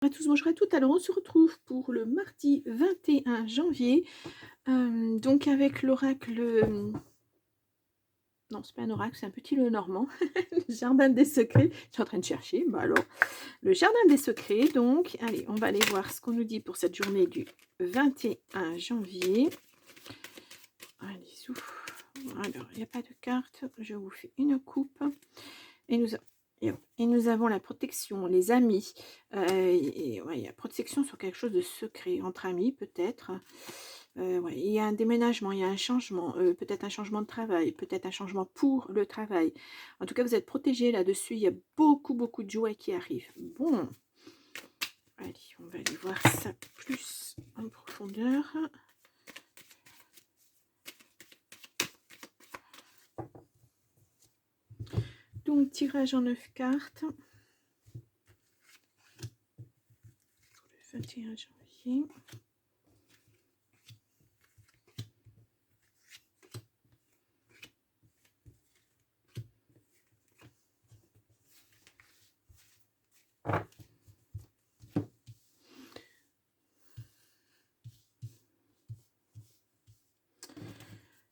Bonjour à tous, bonjour à toutes. Alors on se retrouve pour le mardi 21 janvier, donc avec l'oracle, non c'est pas un oracle, c'est un petit Lenormand, le jardin des secrets. Je suis en train de chercher, bah alors, le jardin des secrets. Donc allez, on va aller voir ce qu'on nous dit pour cette journée du 21 janvier. Allez, ouf. Alors, il n'y a pas de carte, je vous fais une coupe. Et nous avons la protection, les amis. Et ouais, il y a protection sur quelque chose de secret, entre amis peut-être. Ouais, il y a un déménagement, il y a un changement, peut-être un changement de travail, peut-être un changement pour le travail. En tout cas, vous êtes protégé là-dessus. Il y a beaucoup, beaucoup de joie qui arrivent. Bon, allez, on va aller voir ça plus en profondeur. Donc, tirage en 9 cartes. Le 21 janvier.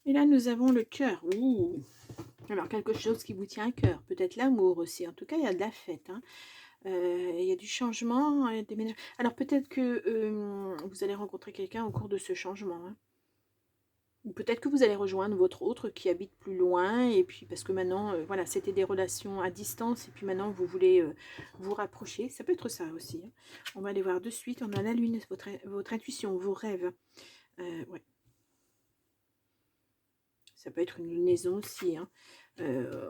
Et là, nous avons le cœur. Ouh. Alors, quelque chose qui vous tient à cœur. Peut-être l'amour aussi. En tout cas, il y a de la fête. Hein. Il y a du changement. Des ménages. Alors, peut-être que vous allez rencontrer quelqu'un au cours de ce changement. Hein. Ou peut-être que vous allez rejoindre votre autre qui habite plus loin. Et puis, parce que maintenant, voilà, c'était des relations à distance. Et puis maintenant, vous voulez vous rapprocher. Ça peut être ça aussi. Hein. On va aller voir de suite. On a la lune, votre intuition, vos rêves. Ouais. Ça peut être une lunaison aussi. Hein.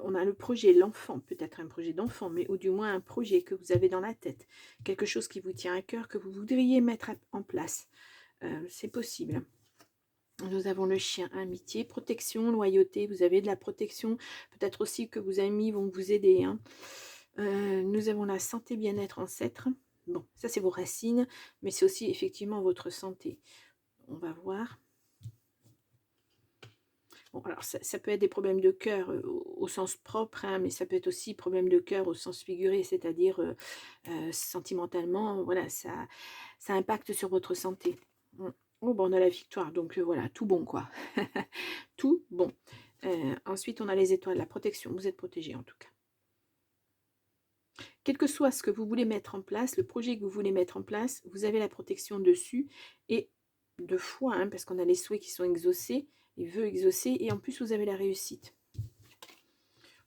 On a le projet, l'enfant, peut-être un projet d'enfant, mais ou du moins un projet que vous avez dans la tête. Quelque chose qui vous tient à cœur, que vous voudriez mettre en place. C'est possible. Nous avons le chien, amitié, protection, loyauté. Vous avez de la protection. Peut-être aussi que vos amis vont vous aider. Hein. Nous avons la santé, bien-être, ancêtre. Bon, ça c'est vos racines, mais c'est aussi effectivement votre santé. On va voir. Bon, alors ça peut être des problèmes de cœur au sens propre, hein, mais ça peut être aussi problème de cœur au sens figuré, c'est-à-dire sentimentalement, voilà, ça impacte sur votre santé. Oh, bon, on a la victoire, donc voilà, tout bon, quoi. Tout bon. Ensuite, on a les étoiles, la protection, vous êtes protégé en tout cas. Quel que soit ce que vous voulez mettre en place, le projet que vous voulez mettre en place, vous avez la protection dessus, et de foi, hein, parce qu'on a les souhaits qui sont exaucés, les vœux exaucés, et en plus vous avez la réussite.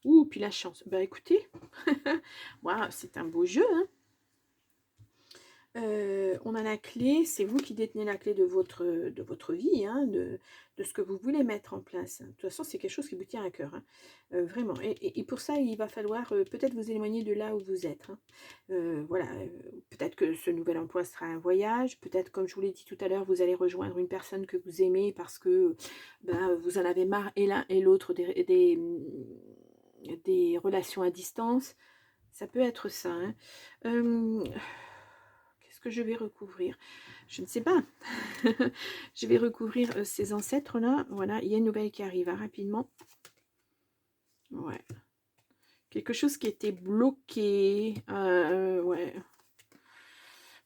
Ouh, puis la chance. Bah écoutez, wow, c'est un beau jeu. Hein. On a la clé, c'est vous qui détenez la clé de votre vie, hein, de ce que vous voulez mettre en place. De toute façon, c'est quelque chose qui vous tient à cœur, hein, vraiment. Et pour ça, il va falloir peut-être vous éloigner de là où vous êtes. Hein. Voilà, peut-être que ce nouvel emploi sera un voyage, peut-être, comme je vous l'ai dit tout à l'heure, vous allez rejoindre une personne que vous aimez parce que ben, vous en avez marre, et l'un et l'autre, des relations à distance. Ça peut être ça. Hein. Qu'est-ce que je vais recouvrir? Je ne sais pas. Je vais recouvrir ces ancêtres-là. Voilà, il y a une nouvelle qui arrive hein, rapidement. Ouais. Quelque chose qui était bloqué. Ouais.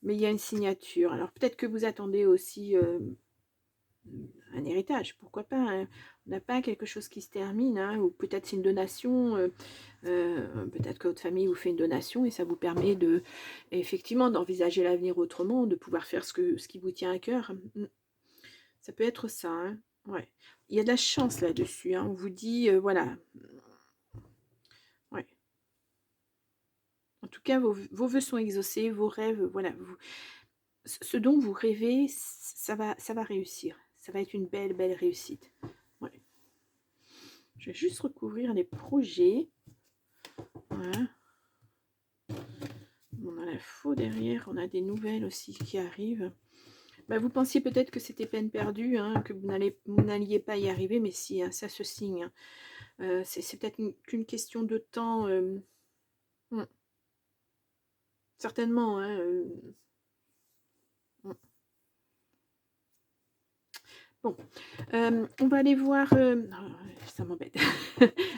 Mais il y a une signature. Alors peut-être que vous attendez aussi un héritage, pourquoi pas. Hein. On n'a pas quelque chose qui se termine, hein, ou peut-être c'est une donation, peut-être que votre famille vous fait une donation et ça vous permet de, effectivement, d'envisager l'avenir autrement, de pouvoir faire ce qui vous tient à cœur. Ça peut être ça. Hein. Ouais. Il y a de la chance là-dessus. Hein. On vous dit, voilà. Ouais. En tout cas, vos vœux sont exaucés, vos rêves, voilà. Ce dont vous rêvez, ça va réussir. Ça va être une belle, belle réussite. Ouais. Je vais juste recouvrir les projets. Voilà. On a la faux derrière, on a des nouvelles aussi qui arrivent. Bah, vous pensiez peut-être que c'était peine perdue, hein, que vous n'alliez pas y arriver, mais si, hein, ça se signe. C'est peut-être qu'une question de temps. Certainement. Hein, bon, on va aller voir ça m'embête.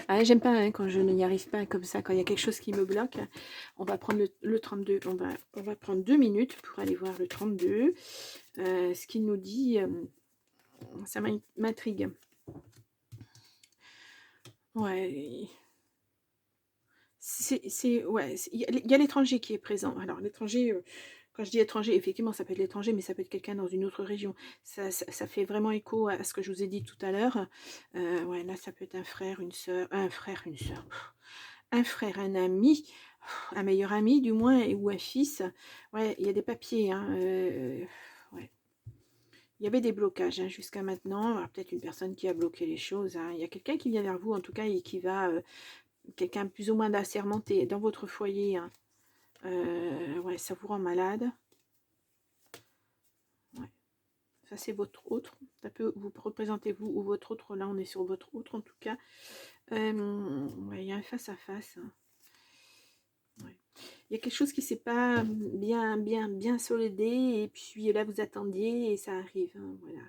Ah, j'aime pas hein, quand je n'y arrive pas comme ça, quand il y a quelque chose qui me bloque. On va prendre le 32. On va prendre 2 minutes pour aller voir le 32. Ce qu'il nous dit, ça m'intrigue. Ouais. Ouais, il y a l'étranger qui est présent. Alors l'étranger, quand je dis étranger, effectivement, ça peut être l'étranger, mais ça peut être quelqu'un dans une autre région. Ça fait vraiment écho à ce que je vous ai dit tout à l'heure. Ouais, là, ça peut être un frère, une sœur, une sœur, un frère, un ami, un meilleur ami du moins, ou un fils. Ouais, il y a des papiers, hein, ouais. Il y avait des blocages hein, jusqu'à maintenant. Alors peut-être une personne qui a bloqué les choses, hein. Il y a quelqu'un qui vient vers vous, en tout cas, et qui va, quelqu'un plus ou moins d'assermenté dans votre foyer, hein. Ouais, ça vous rend malade. Ouais. Ça, c'est votre autre. Ça peut vous représenter vous ou votre autre. Là, on est sur votre autre, en tout cas. Ouais, il y a un face-à-face. Hein. Ouais. Il y a quelque chose qui ne s'est pas bien soldé. Et puis là, vous attendiez et ça arrive. Hein, voilà.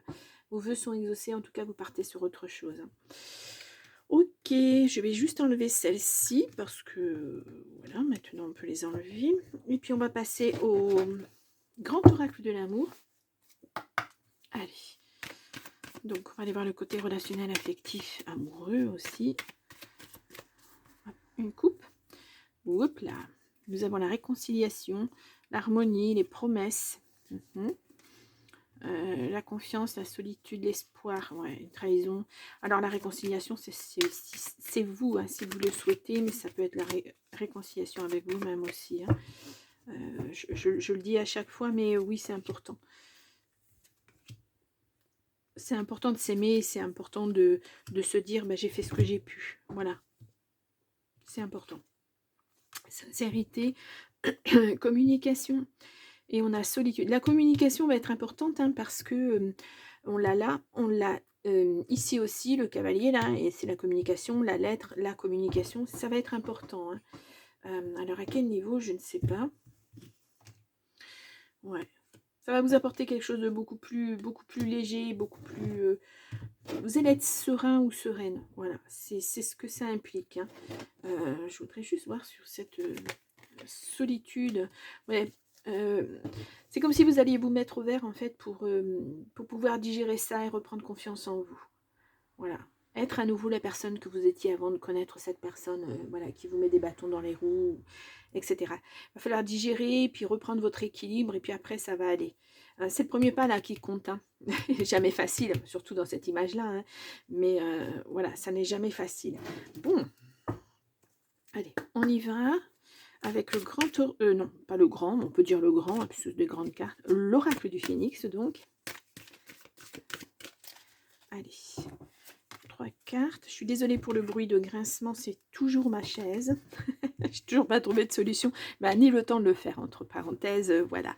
Vos vœux sont exaucés. En tout cas, vous partez sur autre chose. Hein. Ok, je vais juste enlever celle-ci parce que voilà, maintenant on peut les enlever. Et puis on va passer au grand oracle de l'amour. Allez, donc on va aller voir le côté relationnel, affectif, amoureux aussi. Une coupe. Hop là, nous avons la réconciliation, l'harmonie, les promesses. La confiance, la solitude, l'espoir, ouais, une trahison. Alors la réconciliation, c'est vous, hein, si vous le souhaitez, mais ça peut être la réconciliation avec vous-même aussi. Hein. Je le dis à chaque fois, mais oui, c'est important. C'est important de s'aimer, c'est important de se dire, bah, j'ai fait ce que j'ai pu. Voilà, c'est important. Sincérité, communication. Et on a solitude. La communication va être importante hein, parce que on l'a là, on l'a ici aussi, le cavalier là, et c'est la communication, la lettre, la communication, ça va être important. Hein. Alors à quel niveau, je ne sais pas. Ouais. Ça va vous apporter quelque chose de beaucoup plus léger, beaucoup plus... vous allez être serein ou sereine. Voilà, c'est ce que ça implique. Hein. Je voudrais juste voir sur cette solitude. Ouais. C'est comme si vous alliez vous mettre au vert en fait pour pouvoir digérer ça et reprendre confiance en vous. Voilà. Être à nouveau la personne que vous étiez avant de connaître cette personne voilà, qui vous met des bâtons dans les roues, etc. Il va falloir digérer, puis reprendre votre équilibre, et puis après ça va aller. C'est le premier pas là qui compte. Hein. Jamais facile, surtout dans cette image-là. Hein. Mais voilà, ça n'est jamais facile. Bon. Allez, on y va. Avec le grand... non, pas le grand, on peut dire le grand, puisque c'est des grandes cartes. L'oracle du phénix, donc. Allez. 3 cartes. Je suis désolée pour le bruit de grincement, c'est toujours ma chaise. Je n'ai toujours pas trouvé de solution. Bah, ni le temps de le faire, entre parenthèses. Voilà.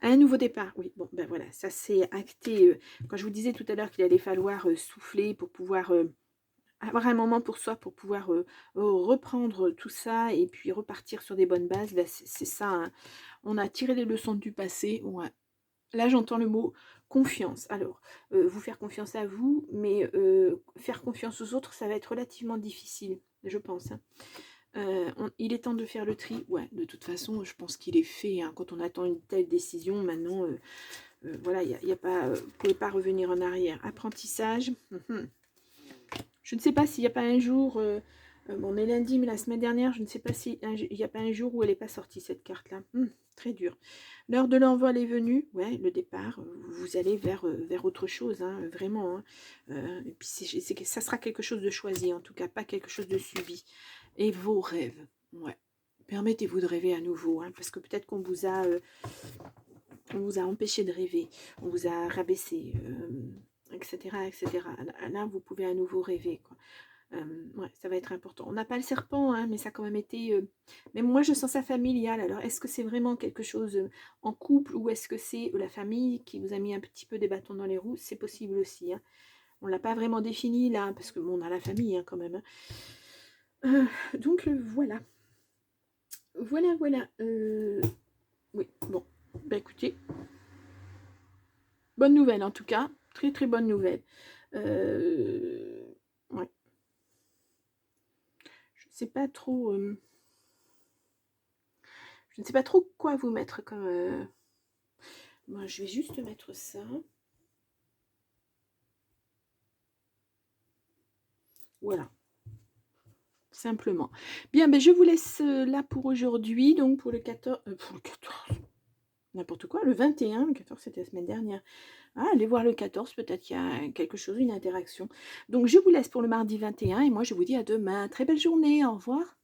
Un nouveau départ. Oui, bon, ben voilà, ça s'est acté. Quand je vous disais tout à l'heure qu'il allait falloir souffler pour pouvoir... avoir un moment pour soi, pour pouvoir reprendre tout ça et puis repartir sur des bonnes bases, ben c'est ça. Hein. On a tiré les leçons du passé. Ouais. Là, j'entends le mot confiance. Alors, vous faire confiance à vous, mais faire confiance aux autres, ça va être relativement difficile, je pense. Hein. Il est temps de faire le tri. Ouais, de toute façon, je pense qu'il est fait. Hein. Quand on attend une telle décision, maintenant, voilà, y a pas, vous ne pouvez pas revenir en arrière. Apprentissage. Je ne sais pas s'il n'y a pas un jour, on est lundi, mais la semaine dernière, je ne sais pas s'il n'y a pas un jour où elle n'est pas sortie, cette carte-là. Très dur. L'heure de l'envol est venue, ouais, le départ, vous allez vers autre chose, hein, vraiment. Hein. Et puis ça sera quelque chose de choisi, en tout cas, pas quelque chose de suivi. Et vos rêves, ouais. Permettez-vous de rêver à nouveau, hein, parce que peut-être qu'on vous a empêché de rêver, on vous a rabaissé, etc., etc. Là, vous pouvez à nouveau rêver, quoi. Ouais, ça va être important. On n'a pas le serpent, hein, mais ça a quand même été... Mais moi, je sens ça familial. Alors, est-ce que c'est vraiment quelque chose en couple ou est-ce que c'est la famille qui vous a mis un petit peu des bâtons dans les roues? C'est possible aussi. Hein. On ne l'a pas vraiment défini là, parce que bon, on a la famille hein, quand même. Hein. Donc, voilà. Voilà. Oui, bon. Bah écoutez, bonne nouvelle en tout cas. Très très bonne nouvelle. Ouais. sais pas trop... je ne sais pas trop quoi vous mettre comme... moi, je vais juste mettre ça. Voilà. Simplement. Bien, ben, je vous laisse là pour aujourd'hui. Donc, pour le 14... pour le 14... N'importe quoi, le 21, le 14 c'était la semaine dernière. Ah, allez voir le 14, peut-être qu'il y a quelque chose, une interaction. Donc je vous laisse pour le mardi 21 et moi je vous dis à demain. Très belle journée, au revoir.